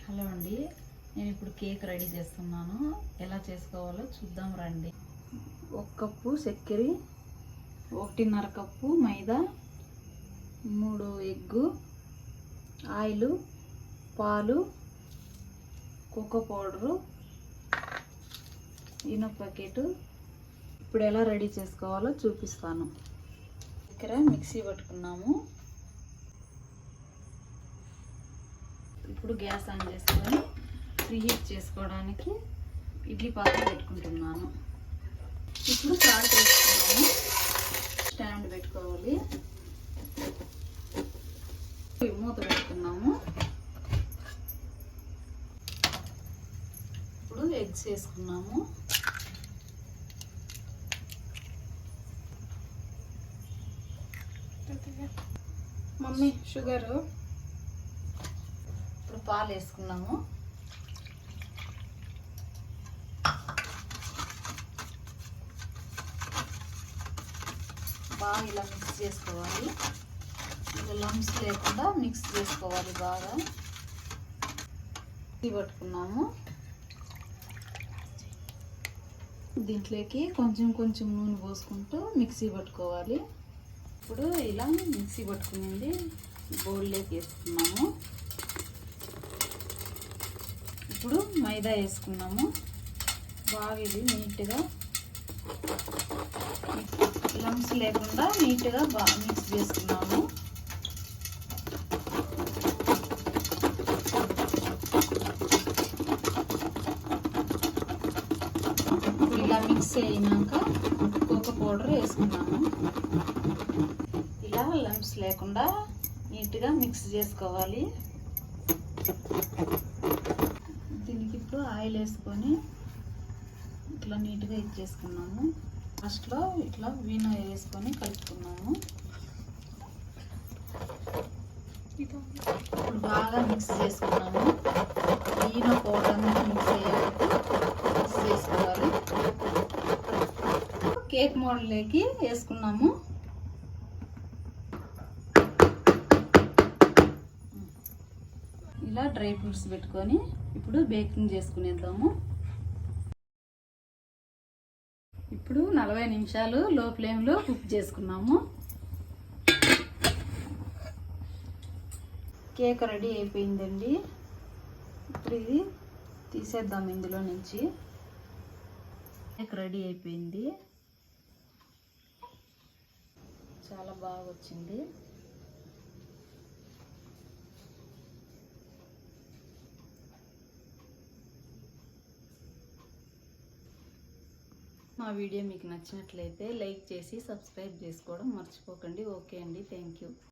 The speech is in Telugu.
హలో అండి, నేను ఇప్పుడు కేక్ రెడీ చేస్తున్నాను. ఎలా చేసుకోవాలో చూద్దాం రండి. 1 కప్పు చక్కెర, 1.5 కప్పు మైదా, 3 ఎగ్గు, ఆయిల్, పాలు, కోకో పౌడరు, ఈనో ప్యాకెట్. ఇప్పుడు ఎలా రెడీ చేసుకోవాలో చూపిస్తాను. చక్కెర మిక్సీ పట్టుకున్నాము. ఇప్పుడు గ్యాస్ ఆన్ చేసుకొని ప్రీహీట్ చేసుకోవడానికి ఇడ్లీ పాత్ర పెట్టుకుంటున్నాను. ఇప్పుడు సాల్ట్ వేసుకున్నాము. స్టాండ్ పెట్టుకోవాలి. మూత పెట్టుకున్నాము. ఇప్పుడు ఎగ్స్ వేసుకున్నాము. Mummy sugar. ఇప్పుడు పాలు వేసుకున్నాము. బాగా ఇలా మిక్స్ చేసుకోవాలి. ఇలా లంప్స్ లేకుండా మిక్స్ చేసుకోవాలి బాగా. పట్టుకున్నాము. దీంట్లోకి కొంచెం కొంచెం నూనె పోసుకుంటూ మిక్సీ పట్టుకోవాలి. ఇప్పుడు ఇలా మిక్సీ పట్టుకునేది బౌల్లోకి వేసుకున్నాము. ఇప్పుడు మైదా వేసుకున్నాము. బాగా ఇది నీట్గా లంప్స్ లేకుండా నీట్గా బాగా మిక్స్ చేసుకున్నాము. ఇలా మిక్స్ అయినాక కోకో పౌడర్ వేసుకున్నాము. ఇలా లంప్స్ లేకుండా నీట్గా మిక్స్ చేసుకోవాలి. దీనికి ఇప్పుడు ఆయిల్ వేసుకొని ఇట్లా నీట్గా ఇచ్చేసుకున్నాము. ఫస్ట్లో ఇట్లా వీణ వేసుకొని కలుపుకున్నాము. ఇప్పుడు బాగా మిక్స్ చేసుకున్నాము. వీణ పౌడర్ మిక్స్ అయ్యేటట్టు మిక్స్ చేసుకోవాలి. కేక్ మోడల్లోకి వేసుకున్నాము. ఇలా డ్రై ఫ్రూట్స్ పెట్టుకొని ఇప్పుడు బేకింగ్ చేసుకునేద్దాము. ఇప్పుడు 40 నిమిషాలు లో ఫ్లేమ్లో కుక్ చేసుకున్నాము. కేక్ రెడీ అయిపోయిందండి. ఇప్పుడు ఇది తీసేద్దాం ఇందులో నుంచి. కేక్ రెడీ అయిపోయింది. చాలా బాగా వచ్చింది. మా వీడియో మీకు నచ్చినట్లయితే లైక్ చేసి సబ్స్క్రైబ్ చేసుకోవడం మర్చిపోకండి. ఓకే అండి, థ్యాంక్ యూ.